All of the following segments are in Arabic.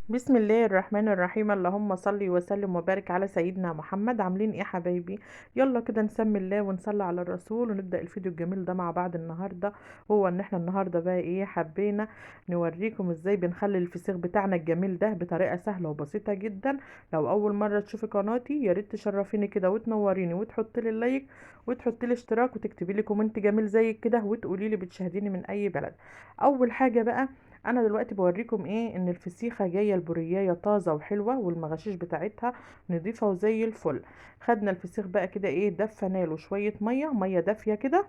بسم الله الرحمن الرحيم. اللهم صل وسلم وبارك على سيدنا محمد. عاملين ايه يا حبايبي؟ يلا كده نسمي الله ونصلي على الرسول ونبدأ الفيديو الجميل ده مع بعض النهارده. هو ان احنا النهارده بقى ايه، حبينا نوريكم ازاي بنخلي الفسيخ بتاعنا الجميل ده بطريقة سهلة وبسيطة جدا. لو اول مرة تشوفي قناتي يا ريت تشرفيني كده وتنوريني وتحطي لي اللايك وتحطي لي اشتراك وتكتبي لي كومنت جميل زي كده وتقولي لي بتشاهديني من اي بلد. اول حاجة بقى، انا دلوقتي بوريكم ايه، ان الفسيخه جايه البوريايه طازه وحلوه والمغاشيش بتاعتها نضيفه وزي الفل. خدنا الفسيخ بقى كده ايه، دفنا له شويه ميه دافيه كده،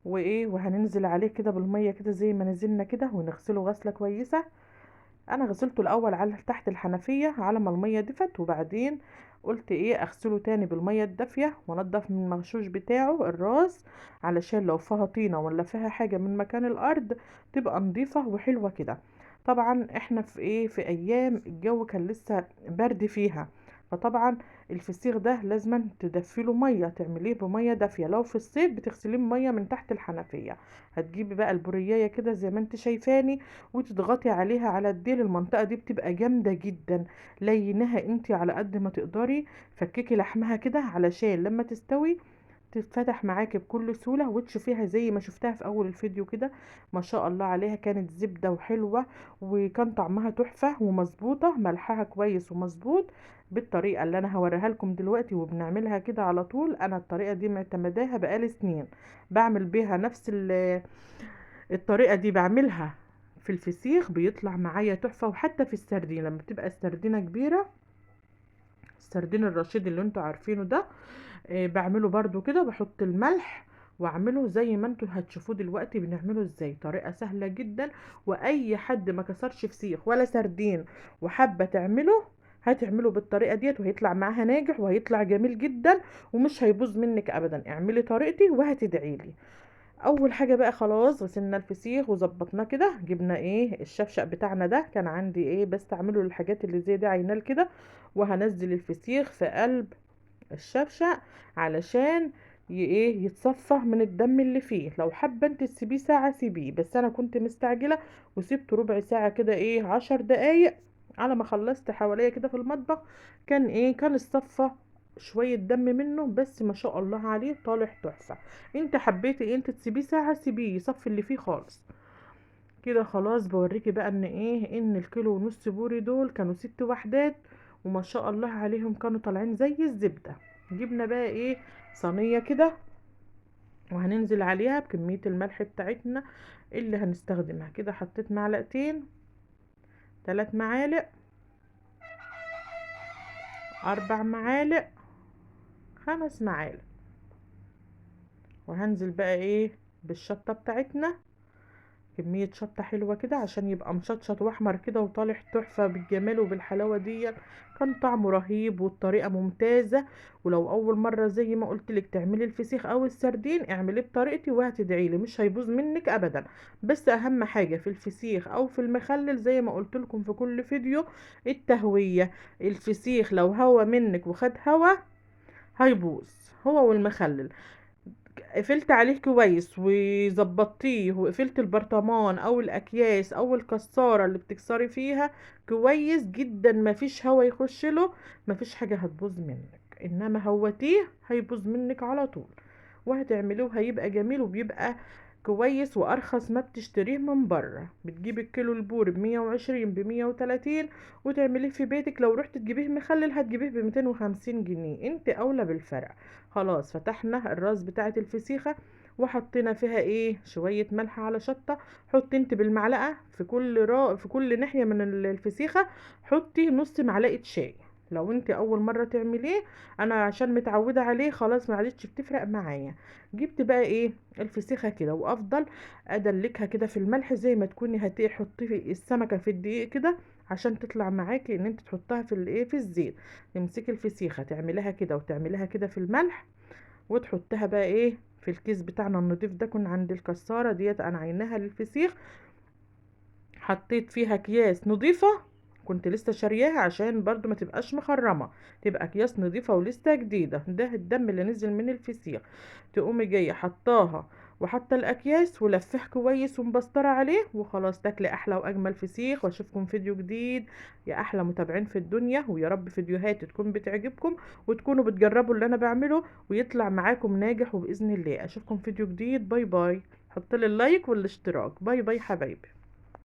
وايه وهننزل عليه كده بالميه كده زي ما نزلنا كده ونغسله غسله كويسه. انا غسلته الاول على تحت الحنفيه على ما الميه دفت، وبعدين قلت ايه اغسله تاني بالميه الدافيه وانضف من المغشوش بتاعه الراس، علشان لو فيها طينه ولا فيها حاجه من مكان الارض تبقى نظيفه وحلوه كده. طبعا احنا في ايه، في ايام الجو كان لسه برد فيها، فطبعا الفسيخ ده لازم تدفيله ميه، تعمليه بميه دافيه. لو في الصيف بتغسليه بميه من تحت الحنفيه. هتجيبي بقى البوريايه كده زي ما انت شايفاني وتضغطي عليها على الديل، المنطقة دي بتبقى جامدة جدا. لينها انتي على قد ما تقدري، فككي لحمها كده علشان لما تستوي تتفتح معاكي بكل سهولة وتشوفيها زي ما شفتها في اول الفيديو كده. ما شاء الله عليها، كانت زبدة وحلوة وكان طعمها تحفة ومظبوطة، ملحها كويس ومظبوط بالطريقة اللي انا هوريها لكم دلوقتي. وبنعملها كده على طول، انا الطريقة دي معتمداها بقالي سنين، بعمل بيها نفس الطريقة دي بعملها في الفسيخ بيطلع معايا تحفة. وحتى في السردين لما بتبقى السردينة كبيرة، السردين الرشيد اللي انتوا عارفينه ده، بعمله برضو كده، بحط الملح واعمله زي ما انتوا هتشوفوه دلوقتي بنعمله ازاي. طريقة سهلة جدا، واي حد ما كسرش فسيخ ولا سردين وحابة تعمله هتعمله بالطريقة ديت وهيطلع معاها ناجح وهيطلع جميل جدا ومش هيبوظ منك ابدا. اعملي طريقتي وهتدعيلي. اول حاجه بقى، خلاص غسلنا الفسيخ وظبطناه كده، جبنا ايه الشفشق بتاعنا ده، كان عندي ايه بس اعمله للحاجات اللي زي دي عينال كده. وهنزل الفسيخ في قلب الشفشق علشان ايه يتصفى من الدم اللي فيه. لو حابه انت تسيبيه ساعه سيبيه، بس انا كنت مستعجله وسيبته ربع ساعه كده، ايه 10 دقايق. على ما خلصت حواليا كده في المطبخ كان ايه، كان الصفى شويه دم منه، بس ما شاء الله عليه طالع تحفه. انت حبيتي إيه انت تسيبيه ساعه، سيبيه يصفي اللي فيه خالص كده. خلاص بوريكي بقى ان ايه، ان الكيلو ونص بوري دول كانوا 6 وحدات، وما شاء الله عليهم كانوا طالعين زي الزبدة. جبنا بقى ايه، صينية كده، وهننزل عليها بكمية الملح بتاعتنا اللي هنستخدمها. كده حطيت معلقتين، 3 معالق، 4 معالق، 5 معالق. وهنزل بقى ايه بالشطة بتاعتنا، كمية شطة حلوة كده عشان يبقى مشطشط واحمر كده وطالع تحفة بالجمال وبالحلاوة دي. كان طعمه رهيب والطريقة ممتازة. ولو اول مرة زي ما قلتلك تعملي الفسيخ او السردين اعمليه بطريقتي وهتدعيلي، مش هيبوظ منك ابدا. بس اهم حاجة في الفسيخ او في المخلل زي ما قلتلكم في كل فيديو، التهوية. الفسيخ لو هوى منك وخد هوا هيبوظ، هو والمخلل. قفلت عليه كويس وظبطتيه وقفلت البرطمان او الاكياس او الكسارة اللي بتكسري فيها كويس جدا، مفيش هوا يخش له، مفيش حاجة هتبوظ منك. انما هوتيه هيبوظ منك على طول. وهتعملوه هيبقى جميل وبيبقى كويس وارخص ما بتشتريه من بره. بتجيب الكيلو البور ب120 ب130 وتعمليه في بيتك. لو رحت تجيبيه مخلل هتجيبيه ب250 جنيه، انت اولى بالفرق. خلاص فتحنا الراس بتاعه الفسيخه وحطينا فيها ايه شويه ملح على شطه. حطي انت بالمعلقه في في كل ناحيه من الفسيخه، حطي نص معلقه شاي. لو انت اول مره تعمليه، انا عشان متعوده عليه خلاص ما عادتش بتفرق معايا. جبت بقى ايه الفسيخه كده، وافضل ادلكها كده في الملح زي ما تكوني هتحطي في السمكه في الدقيق كده عشان تطلع معاكي ان انت تحطها في الايه في الزيت. تمسكي الفسيخه تعمليها كده وتعمليها كده في الملح، وتحطها بقى ايه في الكيس بتاعنا النضيف ده. كنا عند الكسارة ديت انا عيناها للفسيخ، حطيت فيها اكياس نضيفة، كنت لسه شارياها عشان برضو ما تبقاش مخرمة، تبقى اكياس نضيفة ولسه جديدة. ده الدم اللي نزل من الفسيخ، تقومي جاية حطاها وحاطه الاكياس ولفه كويس ومبستره عليه، وخلاص تاكلي احلى واجمل فسيخ. واشوفكم فيديو جديد يا احلى متابعين في الدنيا، ويا رب فيديوهاتي تكون بتعجبكم وتكونوا بتجربوا اللي انا بعمله ويطلع معاكم ناجح، وباذن الله اشوفكم فيديو جديد. باي باي. حط لي اللايك والاشتراك. باي باي حبايبي.